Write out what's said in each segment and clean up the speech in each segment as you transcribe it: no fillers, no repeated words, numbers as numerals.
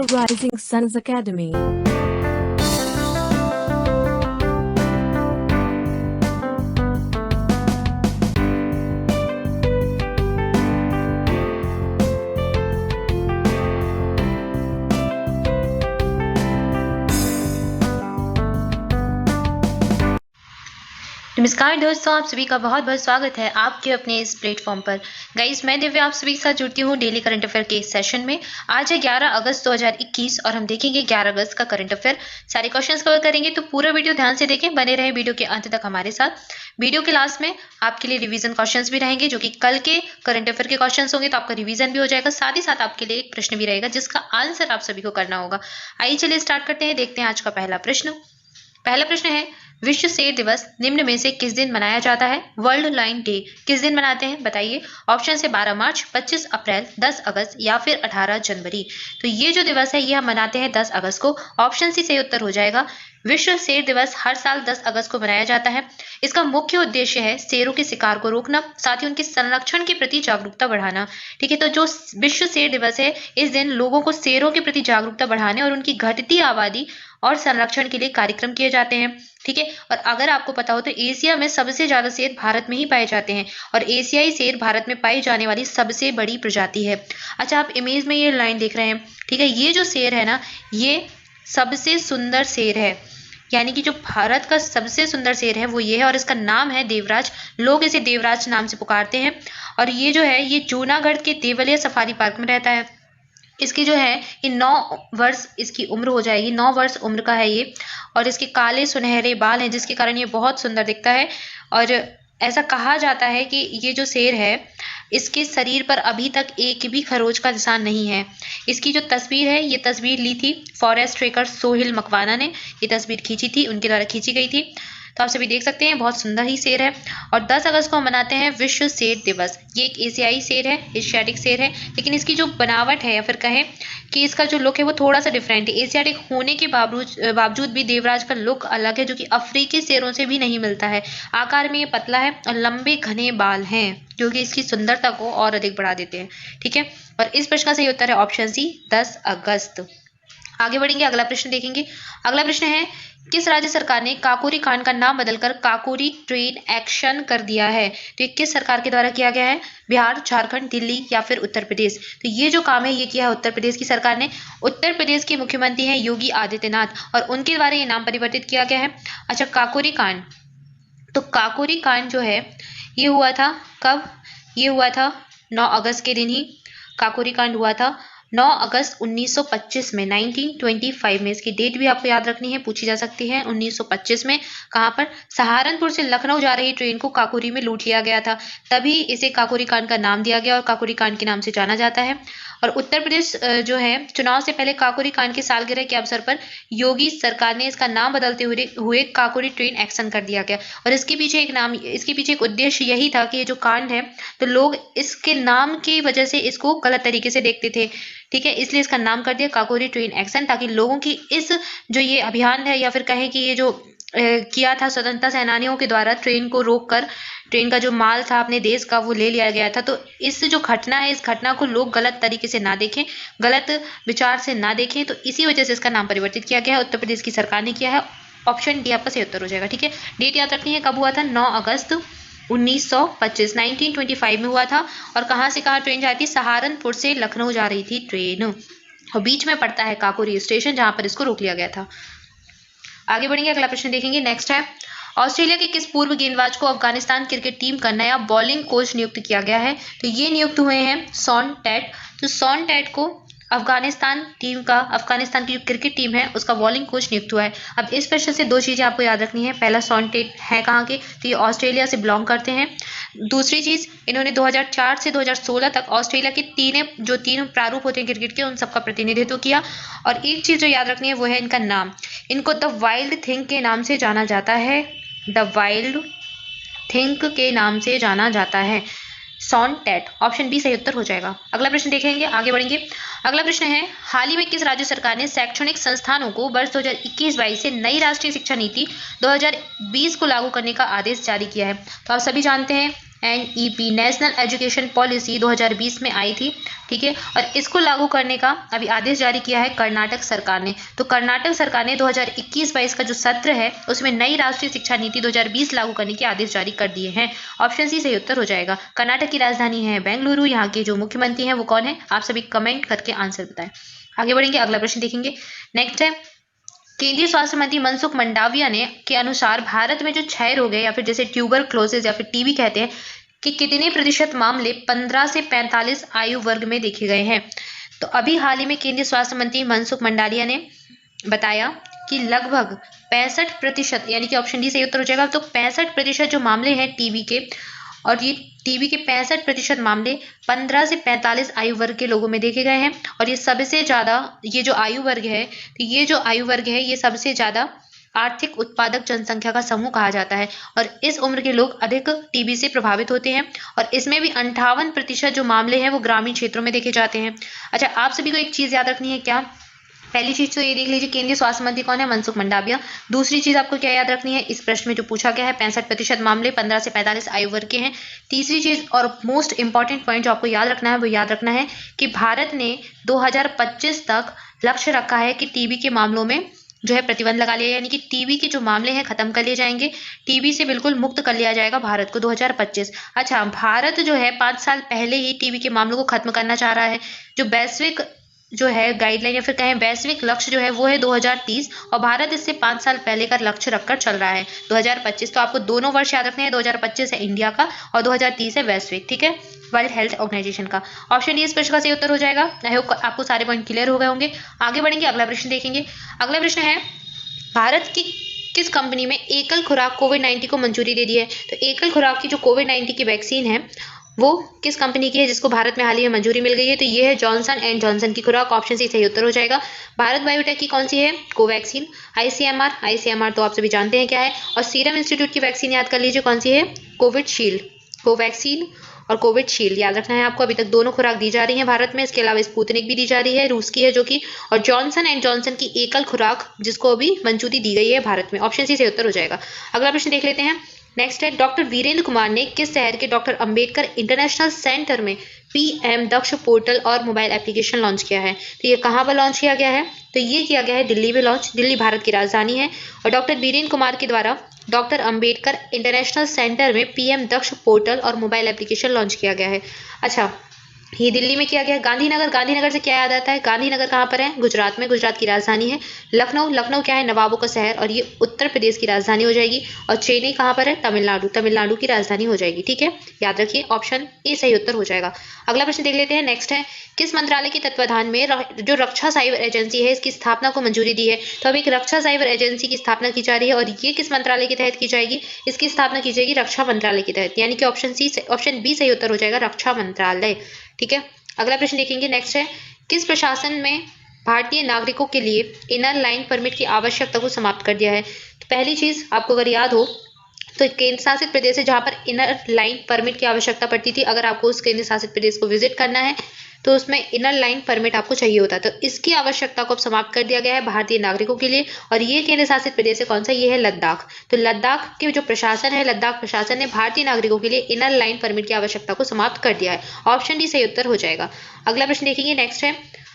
to Rising Suns Academy. नमस्कार दोस्तों, आप सभी का बहुत बहुत स्वागत है आपके अपने इस प्लेटफॉर्म पर। गाइस, मैं दिव्या आप सभी के साथ जुड़ती हूँ डेली करंट अफेयर के इस सेशन में। आज है 11 अगस्त 2021 और हम देखेंगे 11 अगस्त का करंट अफेयर। सारे क्वेश्चंस कवर करेंगे, तो पूरा वीडियो ध्यान से देखें, बने रहे वीडियो के अंत तक हमारे साथ। वीडियो के लास्ट में आपके लिए रिवीजन क्वेश्चंस भी रहेंगे, जो कि कल के करंट अफेयर के क्वेश्चंस होंगे, तो आपका रिवीजन भी हो जाएगा। साथ ही साथ आपके लिए एक प्रश्न भी रहेगा, जिसका आंसर आप सभी को करना होगा। आइए चलिए स्टार्ट करते हैं, देखते हैं आज का पहला प्रश्न। पहला प्रश्न है, विश्व सेर दिवस निम्न में से किस दिन मनाया जाता है? वर्ल्ड लाइन डे किस दिन मनाते हैं, बताइए। ऑप्शन है 12 मार्च, 25 अप्रैल, 10 अगस्त या फिर 18 जनवरी। तो ये जो दिवस है ये हम मनाते हैं 10 अगस्त को। ऑप्शन सी सही उत्तर हो जाएगा। विश्व शेर दिवस हर साल 10 अगस्त को मनाया जाता है। इसका मुख्य उद्देश्य है शेरों के शिकार को रोकना, साथ ही उनके संरक्षण के प्रति जागरूकता बढ़ाना। ठीक है, तो जो विश्व शेर दिवस है इस दिन लोगों को शेरों के प्रति जागरूकता बढ़ाने और उनकी घटती आबादी और संरक्षण के लिए कार्यक्रम किए जाते हैं। ठीक है, और अगर आपको पता हो तो एशिया में सबसे ज्यादा शेर भारत में ही पाए जाते हैं और एशियाई शेर भारत में पाई जाने वाली सबसे बड़ी प्रजाति है। अच्छा, आप इमेज में ये लाइन देख रहे हैं, ठीक है, ये जो शेर है ना, ये सबसे सुंदर शेर है, यानी कि जो भारत का सबसे सुंदर शेर है वो ये है और इसका नाम है देवराज। लोग इसे देवराज नाम से पुकारते हैं और ये जो है ये जूनागढ़ के देवलिया सफारी पार्क में रहता है। इसकी जो है ये 9 वर्ष इसकी उम्र हो जाएगी, 9 वर्ष उम्र का है ये, और इसके काले सुनहरे बाल हैं जिसके कारण ये बहुत सुंदर दिखता है। और ऐसा कहा जाता है कि ये जो शेर है इसके शरीर पर अभी तक एक भी खरोच का निशान नहीं है। इसकी जो तस्वीर है ये तस्वीर ली थी फॉरेस्ट ट्रेकर सोहेल मकवाना ने, ये तस्वीर खींची थी, उनके द्वारा खींची गई थी। तो आप सभी देख सकते हैं बहुत सुंदर ही शेर है। और 10 अगस्त को हम मनाते हैं विश्व शेर दिवस। ये एक एशियाई शेर है, एशियाटिक शेर है, लेकिन इसकी जो बनावट है या फिर कहें कि इसका जो लुक है वो थोड़ा सा डिफरेंट है। एशियाटिक होने के बावजूद भी देवराज का लुक अलग है, जो कि अफ्रीकी शेरों से भी नहीं मिलता है। आकार में ये पतला है और लंबे घने बाल हैं, जो कि इसकी सुंदरता को और अधिक बढ़ा देते हैं। ठीक है, और इस प्रश्न का सही उत्तर है ऑप्शन सी 10 अगस्त। आगे बढ़ेंगे, अगला प्रश्न देखेंगे। अगला प्रश्न है, किस राज्य सरकार ने काकोरी कांड का नाम बदलकर काकोरी ट्रेन एक्शन कर दिया है? तो ये किस सरकार के द्वारा किया गया है? बिहार, झारखंड, दिल्ली या फिर उत्तर प्रदेश? तो ये जो काम है ये किया है उत्तर प्रदेश की सरकार ने। उत्तर प्रदेश के मुख्यमंत्री हैं योगी आदित्यनाथ और उनके द्वारा ये नाम परिवर्तित किया गया है। अच्छा, काकोरी कांड, तो काकोरी कांड जो है ये हुआ था कब? ये हुआ था 9 अगस्त के दिन ही काकोरी कांड हुआ था, 9 अगस्त 1925 में, 1925 में। इसकी डेट भी आपको याद रखनी है, पूछी जा सकती है। 1925 में कहाँ पर? सहारनपुर से लखनऊ जा रही ट्रेन को काकोरी में लूट लिया गया था, तभी इसे काकोरी कांड का नाम दिया गया और काकोरी कांड के नाम से जाना जाता है। और उत्तर प्रदेश जो है चुनाव से पहले काकोरी कांड की सालगिरह के अवसर पर योगी सरकार ने इसका नाम बदलते हुए काकोरी ट्रेन एक्शन कर दिया गया। और इसके पीछे एक उद्देश्य यही था कि ये जो कांड है तो लोग इसके नाम की वजह से इसको गलत तरीके से देखते थे। ठीक है, इसलिए इसका नाम कर दिया काकोरी ट्रेन एक्शन, ताकि लोगों की इस जो ये अभियान है या फिर कहें कि ये जो किया था स्वतंत्रता सेनानियों के द्वारा ट्रेन को रोककर ट्रेन का जो माल था अपने देश का वो ले लिया गया था, तो इस जो घटना है इस घटना को लोग गलत तरीके से ना देखें, गलत विचार से ना देखें, तो इसी वजह से इसका नाम परिवर्तित किया गया है। उत्तर प्रदेश की सरकार ने किया है। ऑप्शन डी आपका सही उत्तर हो जाएगा। ठीक है, डेट याद रखनी है, कब हुआ था? 9 अगस्त 1925, 1925 में हुआ था। और कहाँ से कहाँ ट्रेन जाती? सहारनपुर से लखनऊ जा रही थी ट्रेन और बीच में पड़ता है काकोरी स्टेशन, जहाँ पर इसको रोक लिया गया था। आगे बढ़ेंगे, अगला प्रश्न देखेंगे। नेक्स्ट है, ऑस्ट्रेलिया के किस पूर्व गेंदबाज को अफगानिस्तान क्रिकेट टीम का नया बॉलिंग कोच नियुक्त किया गया है? तो ये नियुक्त हुए हैं शॉन टेट। तो शॉन टेट को अफगानिस्तान की जो क्रिकेट टीम है उसका बॉलिंग कोच नियुक्त हुआ है। अब इस प्रश्न से 2 चीजें आपको याद रखनी है। पहला, शॉन टेट है कहाँ के? तो ये ऑस्ट्रेलिया से बिलोंग करते हैं। दूसरी चीज, इन्होंने 2004 से 2016 तक ऑस्ट्रेलिया के तीन प्रारूप होते हैं क्रिकेट के, उन सबका प्रतिनिधित्व किया। और एक चीज जो याद रखनी है वो है इनका नाम। इनको द वाइल्ड थिंक के नाम से जाना जाता है, द वाइल्ड थिंक के नाम से जाना जाता है शॉन टेट। ऑप्शन बी सही उत्तर हो जाएगा। अगला प्रश्न देखेंगे, आगे बढ़ेंगे। अगला प्रश्न है, हाल ही में किस राज्य सरकार ने शैक्षणिक संस्थानों को वर्ष 2021-22 से नई राष्ट्रीय शिक्षा नीति 2020 को लागू करने का आदेश जारी किया है? तो आप सभी जानते हैं NEP नेशनल एजुकेशन पॉलिसी 2020 में आई थी, ठीक है। और इसको लागू करने का अभी आदेश जारी किया है कर्नाटक सरकार ने। तो कर्नाटक सरकार ने 2021-22 का जो सत्र है उसमें नई राष्ट्रीय शिक्षा नीति 2020 लागू करने के आदेश जारी कर दिए हैं। ऑप्शन सी सही उत्तर हो जाएगा। कर्नाटक की राजधानी है बेंगलुरु। यहाँ के जो मुख्यमंत्री हैं वो कौन है, आप सभी कमेंट करके आंसर बताएं। आगे बढ़ेंगे, अगला प्रश्न देखेंगे। नेक्स्ट है, केंद्रीय स्वास्थ्य मंत्री मनसुख मंडाविया ने के अनुसार भारत में जो क्षय रोग है या फिर जैसे ट्यूबरक्लोसिस या फिर टीबी कहते हैं कि कितने प्रतिशत मामले 15 से 45 आयु वर्ग में देखे गए हैं। तो अभी हाल ही में केंद्रीय स्वास्थ्य मंत्री मनसुख मंडाविया ने बताया कि लगभग 65% यानी कि ऑप्शन डी सही उत्तर हो जाएगा। तो 65% जो मामले हैं टीबी के, और ये टीबी के 65% मामले 15 से 45 आयु वर्ग के लोगों में देखे गए हैं। और ये सबसे ज़्यादा ये जो आयु वर्ग है, तो ये जो आयु वर्ग है ये सबसे ज़्यादा आर्थिक उत्पादक जनसंख्या का समूह कहा जाता है। और इस उम्र के लोग अधिक टीबी से प्रभावित होते हैं। और इसमें भी 58% जो मामले हैं वो ग्रामीण क्षेत्रों में देखे जाते हैं। अच्छा, आप सभी को एक चीज़ याद रखनी है। क्या? पहली चीज तो ये देख लीजिए, केंद्रीय स्वास्थ्य मंत्री कौन है, मनसुख मंडाविया। दूसरी चीज आपको क्या याद रखनी है, इस प्रश्न में जो पूछा गया है 65% मामले 15 से 45 आयु वर्ग के हैं। तीसरी चीज और मोस्ट इंपॉर्टेंट पॉइंट जो आपको याद रखना है वो याद रखना है कि भारत ने 2025 तक लक्ष्य रखा है कि टीबी के मामलों में जो है प्रतिबंध लगा लिया, यानी कि टीबी के जो मामले हैं खत्म कर लिए जाएंगे। टीबी से बिल्कुल मुक्त कर लिया जाएगा भारत को 2025। अच्छा, भारत जो है 5 साल पहले ही टीबी के मामलों को खत्म करना चाह रहा है। जो वैश्विक जो है गाइडलाइन या फिर कहें वैश्विक लक्ष्य जो है वो है 2030, और भारत इससे 5 साल पहले का लक्ष्य रखकर चल रहा है 2025। तो आपको दोनों वर्ष याद रखने हैं, 2025 है इंडिया का और 2030 है वैश्विक, ठीक है, वर्ल्ड हेल्थ ऑर्गेनाइजेशन का। ऑप्शन डी इस प्रश्न का सही उत्तर हो जाएगा। आई होप आपको सारे पॉइंट क्लियर हो गए होंगे। आगे बढ़ेंगे, अगला प्रश्न देखेंगे। अगला प्रश्न है, भारत की किस कंपनी में एकल खुराक कोविड-19 को मंजूरी दे दी है। तो एकल खुराक की जो कोविड-19 की वैक्सीन है वो किस कंपनी की है जिसको भारत में हाल ही में मंजूरी मिल गई है। तो ये है जॉनसन एंड जॉनसन की खुराक। ऑप्शन सी सही उत्तर हो जाएगा। भारत बायोटेक की कौन सी है, कोवैक्सीन। आईसीएमआर तो आप सभी जानते हैं क्या है। और सीरम इंस्टीट्यूट की वैक्सीन याद कर लीजिए कौन सी है, कोविशील्ड। कोवैक्सीन और कोविशील्ड याद रखना है आपको। अभी तक दोनों खुराक दी जा रही है भारत में। इसके अलावा स्पुतनिक भी दी जा रही है, रूस की है जो कि, और जॉनसन एंड जॉनसन की एकल खुराक जिसको अभी मंजूरी दी गई है भारत में। ऑप्शन सी सही उत्तर हो जाएगा। अगला प्रश्न देख लेते हैं। नेक्स्ट है, डॉक्टर वीरेंद्र कुमार ने किस शहर के डॉक्टर अंबेडकर इंटरनेशनल सेंटर में PM दक्ष पोर्टल और मोबाइल एप्लीकेशन लॉन्च किया है। तो ये कहाँ पर लॉन्च किया गया है, तो ये किया गया है दिल्ली में लॉन्च। दिल्ली भारत की राजधानी है। और डॉक्टर वीरेंद्र कुमार के द्वारा डॉक्टर अंबेडकर इंटरनेशनल सेंटर में PM दक्ष पोर्टल और मोबाइल एप्लीकेशन लॉन्च किया गया है। अच्छा, ये दिल्ली में किया गया है। गांधीनगर, गांधीनगर से क्या याद आता है, गांधीनगर कहाँ पर है, गुजरात में, गुजरात की राजधानी है। लखनऊ, लखनऊ क्या है, नवाबों का शहर, और ये उत्तर प्रदेश की राजधानी हो जाएगी। और चेन्नई कहाँ पर है, तमिलनाडु, तमिलनाडु की राजधानी हो जाएगी, ठीक है, याद रखिए। ऑप्शन ए सही उत्तर हो जाएगा। अगला प्रश्न देख लेते हैं। नेक्स्ट है, किस मंत्रालय के तत्वाधान में जो रक्षा साइबर एजेंसी है इसकी स्थापना को मंजूरी दी है। तो अब एक रक्षा साइबर एजेंसी की स्थापना की जा रही है, और ये किस मंत्रालय के तहत की जाएगी, इसकी स्थापना की जाएगी रक्षा मंत्रालय के तहत, यानी कि ऑप्शन बी सही उत्तर हो जाएगा, रक्षा मंत्रालय, ठीक है। अगला प्रश्न देखेंगे। नेक्स्ट है, किस प्रशासन में भारतीय नागरिकों के लिए इनर लाइन परमिट की आवश्यकता को समाप्त कर दिया है। तो पहली चीज आपको अगर याद हो तो केंद्र शासित प्रदेश है जहां पर इनर लाइन परमिट की आवश्यकता पड़ती थी। अगर आपको उस केंद्र शासित प्रदेश को विजिट करना है तो उसमें इनर लाइन परमिट आपको चाहिए होता है। तो इसकी आवश्यकता को अब समाप्त कर दिया गया है भारतीय नागरिकों के लिए। और ये केंद्र शासित प्रदेश है कौन सा, ये है लद्दाख। तो लद्दाख के जो प्रशासन है, लद्दाख प्रशासन ने भारतीय नागरिकों के लिए इनर लाइन परमिट की आवश्यकता को समाप्त कर दिया है। ऑप्शन डी सही उत्तर हो जाएगा। अगला प्रश्न देखेंगे। नेक्स्ट है,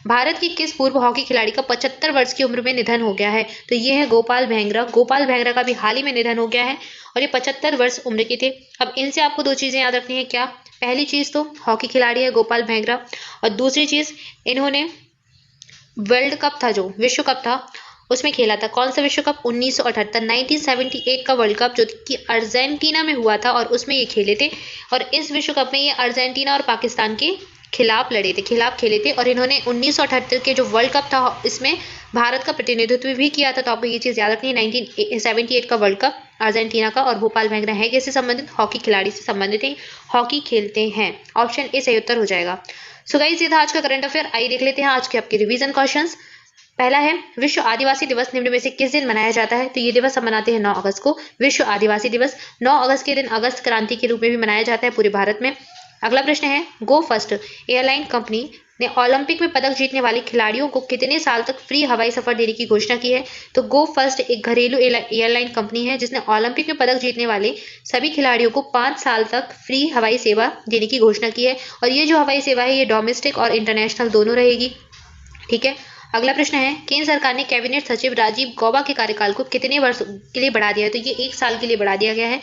भारत की किस पूर्व हॉकी खिलाड़ी का 75 वर्ष की उम्र में निधन हो गया है। तो ये है गोपाल भेंगरा। गोपाल भेंगरा का भी हाल ही में निधन हो गया है और ये 75 वर्ष उम्र के थे। अब इनसे आपको दो चीजें याद रखनी है। क्या? पहली चीज तो हॉकी खिलाड़ी है गोपाल भेंगरा, और दूसरी चीज इन्होंने वर्ल्ड कप था, जो विश्व कप था उसमें खेला था। कौन सा विश्व कप? 1978, 1978 का वर्ल्ड कप जो कि अर्जेंटीना में हुआ था और उसमें ये खेले थे। और इस विश्व कप में ये अर्जेंटीना और पाकिस्तान के खिलाफ लड़े थे, खिलाफ खेले थे। और इन्होंने 1978 के जो वर्ल्ड कप था इसमें भारत का प्रतिनिधित्व भी किया था। तो आपको ये चीज़ याद रखनी है। 1978 का वर्ल्ड कप अर्जेंटीना का, और भोपाल भेंगरा है कैसे संबंधित? हॉकी खिलाड़ी से संबंधित है, हॉकी खेलते हैं। ऑप्शन ए सही उत्तर हो जाएगा। सो गाइस, ये था आज का करंट अफेयर। आइए देख लेते हैं आज के आपके रिवीजन क्वेश्चंस। पहला है, विश्व आदिवासी दिवस निम्न में से किस दिन मनाया जाता है? तो ये दिवस हम मनाते हैं 9 अगस्त को। विश्व आदिवासी दिवस 9 अगस्त के दिन अगस्त क्रांति के रूप में भी मनाया जाता है पूरे भारत में। अगला प्रश्न है, गो फर्स्ट एयरलाइन कंपनी ने ओलंपिक में पदक जीतने वाले खिलाड़ियों को कितने साल तक फ्री हवाई सफर देने की घोषणा की है? तो गो फर्स्ट एक घरेलू एयरलाइन कंपनी है जिसने ओलंपिक में पदक जीतने वाले सभी खिलाड़ियों को 5 साल तक फ्री हवाई सेवा देने की घोषणा की है। और ये जो हवाई सेवा है ये डोमेस्टिक और इंटरनेशनल दोनों रहेगी। ठीक है, अगला प्रश्न है, केंद्र सरकार ने कैबिनेट सचिव राजीव गौबा के कार्यकाल को कितने वर्ष के लिए बढ़ा दिया है? तो ये 1 साल के लिए बढ़ा दिया गया है।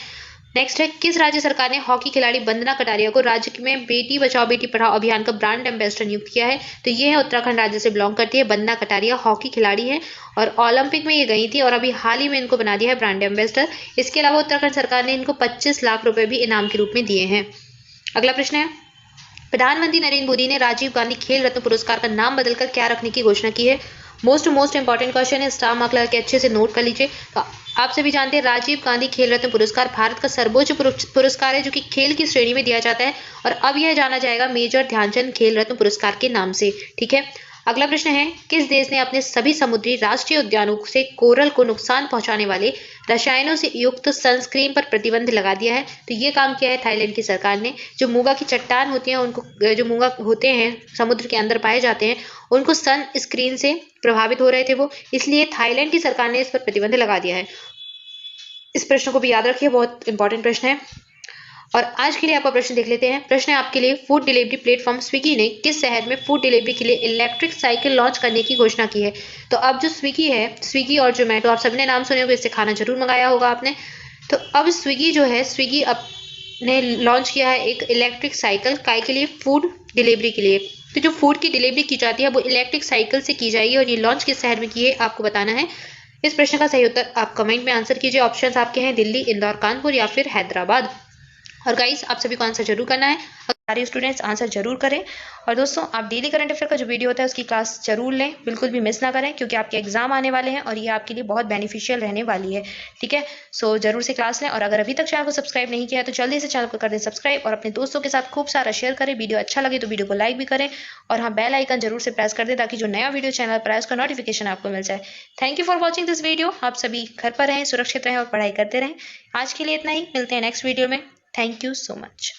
नेक्स्ट है, किस राज्य सरकार ने हॉकी खिलाड़ी वंदना कटारिया को राज्य में बेटी बचाओ बेटी पढ़ाओ अभियान का ब्रांड एम्बेसडर नियुक्त किया है? तो ये है उत्तराखंड राज्य से बिलोंग करती है। वंदना कटारिया हॉकी खिलाड़ी है और ओलंपिक में ये गई थी और अभी हाल ही में इनको बना दिया है ब्रांड एम्बेसडर। इसके अलावा उत्तराखंड सरकार ने इनको 25 लाख रुपए भी इनाम के रूप में दिए हैं। अगला प्रश्न है, प्रधानमंत्री नरेंद्र मोदी ने राजीव गांधी खेल रत्न पुरस्कार का नाम बदलकर क्या रखने की घोषणा की है? मोस्ट इंपॉर्टेंट क्वेश्चन है, स्टार मार्क लगा के अच्छे से नोट कर लीजिए। तो आप सभी जानते हैं राजीव गांधी खेल रत्न पुरस्कार भारत का सर्वोच्च पुरस्कार है जो कि खेल की श्रेणी में दिया जाता है और अब यह जाना जाएगा मेजर ध्यानचंद खेल रत्न पुरस्कार के नाम से। ठीक है, अगला प्रश्न है, किस देश ने अपने सभी समुद्री राष्ट्रीय उद्यानों से कोरल को नुकसान पहुंचाने वाले रसायनों से युक्त सनस्क्रीन पर प्रतिबंध लगा दिया है? तो ये काम किया है थाईलैंड की सरकार ने। जो मूंगा की चट्टान होती है उनको, जो मूंगा होते हैं समुद्र के अंदर पाए जाते हैं, उनको सन स्क्रीन से प्रभावित हो रहे थे वो, इसलिए थाईलैंड की सरकार ने इस पर प्रतिबंध लगा दिया है। इस प्रश्न को भी याद रखिए, बहुत इंपॉर्टेंट प्रश्न है। और आज के लिए आपका प्रश्न देख लेते हैं। प्रश्न है आपके लिए, फूड डिलीवरी प्लेटफॉर्म स्विगी ने किस शहर में फूड डिलीवरी के लिए इलेक्ट्रिक साइकिल लॉन्च करने की घोषणा की है? तो अब जो स्विगी है, स्विगी और जोमेटो, आप सबने नाम सुने होंगे, इससे खाना जरूर मंगाया होगा आपने। तो अब स्विगी जो है, स्विगी अब ने लॉन्च किया है एक इलेक्ट्रिक साइकिल, काय के लिए? फूड डिलीवरी के लिए। तो जो फूड की डिलीवरी की जाती है वो इलेक्ट्रिक साइकिल से की जाएगी और ये लॉन्च किस शहर में की है आपको बताना है। इस प्रश्न का सही उत्तर आप कमेंट में आंसर कीजिए। ऑप्शंस आपके हैं दिल्ली, इंदौर, कानपुर या फिर हैदराबाद। और गाइस आप सभी को आंसर जरूर करना है, सारे स्टूडेंट्स आंसर जरूर करें। और दोस्तों आप डेली करंट अफेयर का जो वीडियो होता है उसकी क्लास जरूर लें, बिल्कुल भी मिस ना करें क्योंकि आपके एग्जाम आने वाले हैं और ये आपके लिए बहुत बेनिफिशियल रहने वाली है। ठीक है, सो जरूर से क्लास लें और अगर अभी तक चैनल को सब्सक्राइब नहीं किया है तो जल्दी से चैनल को कर दें सब्सक्राइब और अपने दोस्तों के साथ खूब सारा शेयर करें। वीडियो अच्छा लगे तो वीडियो को लाइक भी करें और हाँ, बेल आइकन जरूर से प्रेस कर दें ताकि जो नया वीडियो चैनल पर आए उसका नोटिफिकेशन आपको मिल जाए। Thank you for watching this video. आप सभी घर पर रहें, सुरक्षित रहें और पढ़ाई करते रहें। आज के लिए इतना ही, मिलते हैं नेक्स्ट वीडियो में। Thank you so much.